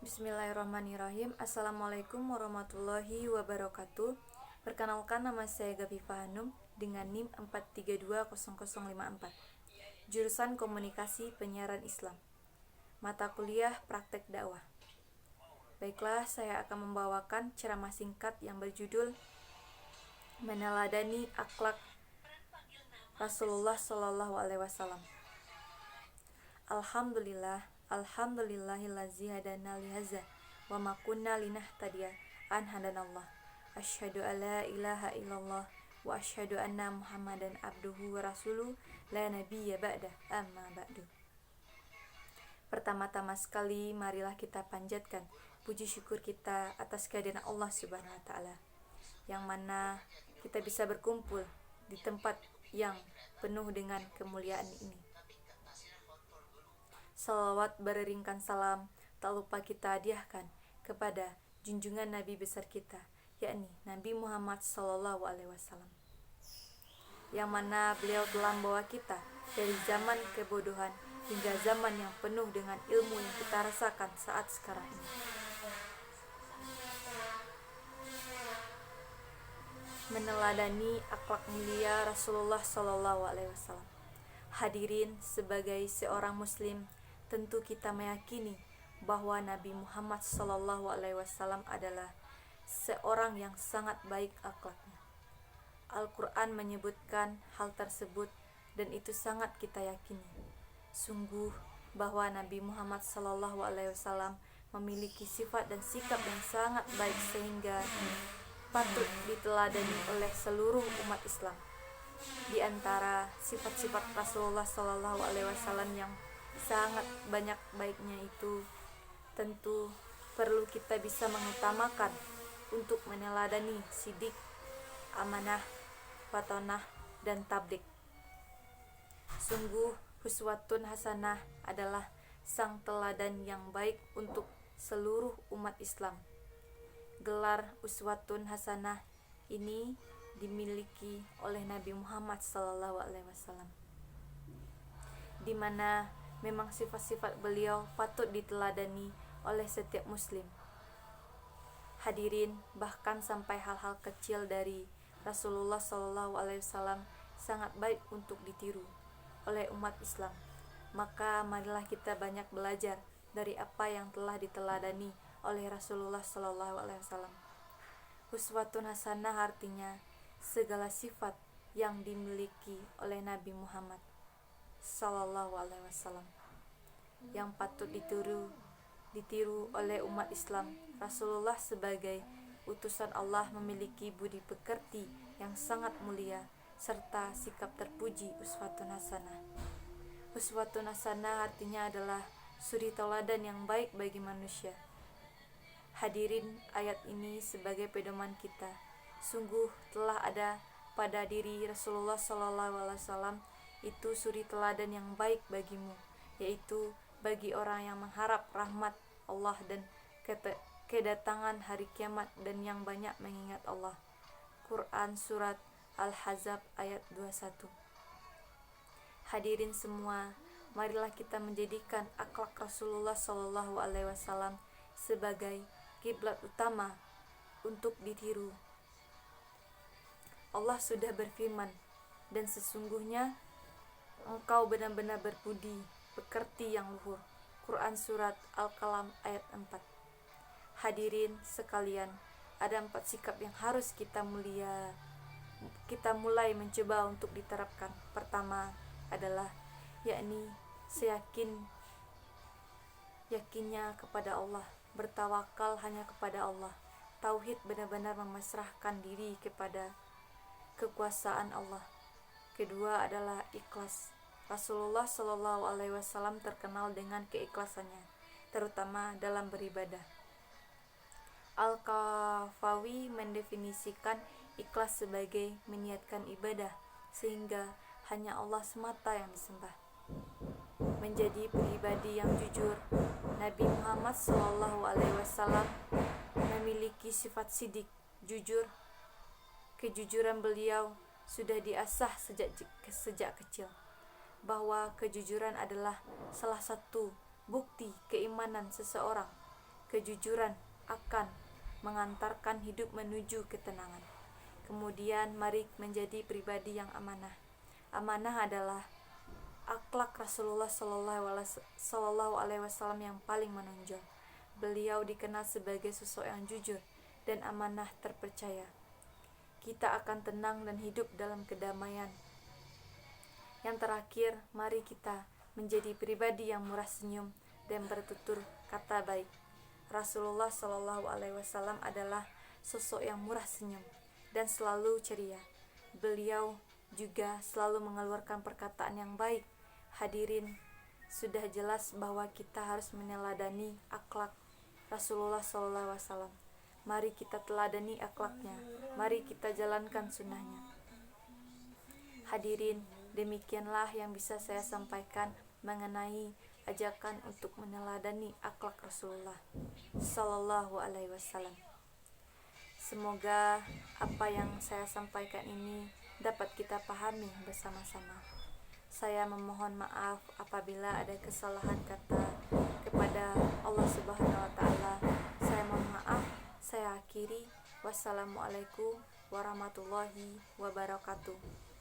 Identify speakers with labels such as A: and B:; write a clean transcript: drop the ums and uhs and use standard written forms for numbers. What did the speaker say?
A: Bismillahirrahmanirrahim. Assalamualaikum warahmatullahi wabarakatuh. Perkenalkan, nama saya Gaviva Hanum dengan NIM 4320054. Jurusan Komunikasi Penyiaran Islam. Mata kuliah Praktek Dakwah. Baiklah, saya akan membawakan ceramah singkat yang berjudul Meneladani Akhlak Rasulullah Shallallahu Alaihi Wasallam. Alhamdulillahillazi hadana lihaza wa ma kunna linahtadiya an hadanallah. Asyhadu alla ilaha illallah wa asyhadu anna Muhammadan abduhu wa rasuluh la nabiyya ba'da, amma ba'du. Pertama-tama sekali, marilah kita panjatkan puji syukur kita atas kehadiran Allah Subhanahu wa taala, yang mana kita bisa berkumpul di tempat yang penuh dengan kemuliaan ini. Salawat beriringkan salam tak lupa kita hadiahkan kepada junjungan Nabi besar kita, yakni Nabi Muhammad Sallallahu Alaihi Wasallam, yang mana beliau telah membawa kita dari zaman kebodohan hingga zaman yang penuh dengan ilmu yang kita rasakan saat sekarang ini. Meneladani akhlak mulia Rasulullah Sallallahu Alaihi Wasallam. Hadirin, sebagai seorang Muslim, tentu kita meyakini bahwa Nabi Muhammad Sallallahu Alaihi Wasallam adalah seorang yang sangat baik akhlaknya. Al-Quran menyebutkan hal tersebut dan itu sangat kita yakini. Sungguh bahwa Nabi Muhammad Sallallahu Alaihi Wasallam memiliki sifat dan sikap yang sangat baik sehingga patut diteladani oleh seluruh umat Islam. Di antara sifat-sifat Rasulullah Sallallahu Alaihi Wasallam yang sangat banyak baiknya itu, tentu perlu kita bisa mengutamakan untuk meneladani sidik, amanah, fatonah, dan tablik. Sungguh uswatun hasanah adalah sang teladan yang baik untuk seluruh umat Islam. Gelar uswatun hasanah ini dimiliki oleh Nabi Muhammad Sallallahu Alaihi Wasallam, di mana memang sifat-sifat beliau patut diteladani oleh setiap Muslim. Hadirin, bahkan sampai hal-hal kecil dari Rasulullah Sallallahu Alaihi Wasallam sangat baik untuk ditiru oleh umat Islam. Maka marilah kita banyak belajar dari apa yang telah diteladani oleh Rasulullah Sallallahu Alaihi Wasallam. Uswatun hasanah artinya segala sifat yang dimiliki oleh Nabi Muhammad Sallallahu Alaihi Wasallam yang patut ditiru oleh umat Islam. Rasulullah sebagai utusan Allah memiliki budi pekerti yang sangat mulia serta sikap terpuji. Uswatun hasanah. Uswatun hasanah artinya adalah suri teladan yang baik bagi manusia. Hadirin, ayat ini sebagai pedoman kita. Sungguh telah ada pada diri Rasulullah Sallallahu Alaihi Wasallam itu suri teladan yang baik bagimu, yaitu bagi orang yang mengharap rahmat Allah dan kedatangan hari kiamat dan yang banyak mengingat Allah. Quran Surat Al-Ahzab ayat 21. Hadirin semua, marilah kita menjadikan akhlak Rasulullah Sallallahu Alaihi Wasallam sebagai kiblat utama untuk ditiru. Allah sudah berfirman, dan sesungguhnya engkau benar-benar berbudi pekerti yang luhur. Quran Surat Al-Qalam ayat 4. Hadirin sekalian, ada 4 sikap yang harus kita mulai mencoba untuk diterapkan. Pertama adalah yakni yakinnya kepada Allah, bertawakal hanya kepada Allah. Tauhid, benar-benar memasrahkan diri kepada kekuasaan Allah. Kedua adalah ikhlas. Rasulullah Shallallahu Alaihi Wasallam terkenal dengan keikhlasannya, terutama dalam beribadah. Al-Kafawi mendefinisikan ikhlas sebagai meniatkan ibadah sehingga hanya Allah semata yang disembah. Menjadi pribadi yang jujur. Nabi Muhammad Shallallahu Alaihi Wasallam memiliki sifat sidik, jujur. Kejujuran beliau sudah diasah sejak kecil, bahwa kejujuran adalah salah satu bukti keimanan seseorang. kejujuran akan mengantarkan hidup menuju ketenangan. Kemudian mari menjadi pribadi yang amanah. Amanah adalah akhlak Rasulullah Shallallahu Alaihi Wasallam yang paling menonjol. Beliau dikenal sebagai sosok yang jujur dan amanah terpercaya. Kita akan tenang dan hidup dalam kedamaian. Yang terakhir, mari kita menjadi pribadi yang murah senyum dan bertutur kata baik. Rasulullah Shallallahu Alaihi Wasallam adalah sosok yang murah senyum dan selalu ceria. Beliau juga selalu mengeluarkan perkataan yang baik. Hadirin, sudah jelas bahwa kita harus meneladani akhlak Rasulullah Shallallahu Alaihi Wasallam. Mari kita teladani akhlaknya. Mari kita jalankan sunnahnya. Hadirin, demikianlah yang bisa saya sampaikan mengenai ajakan untuk meneladani akhlak Rasulullah Shallallahu Alaihi Wasallam. Semoga apa yang saya sampaikan ini dapat kita pahami bersama-sama. Saya memohon maaf apabila ada kesalahan kata kepada Allah Subhanahu wa Ta'ala. Saya mohon maaf. Saya akhiri. Wassalamualaikum warahmatullahi wabarakatuh.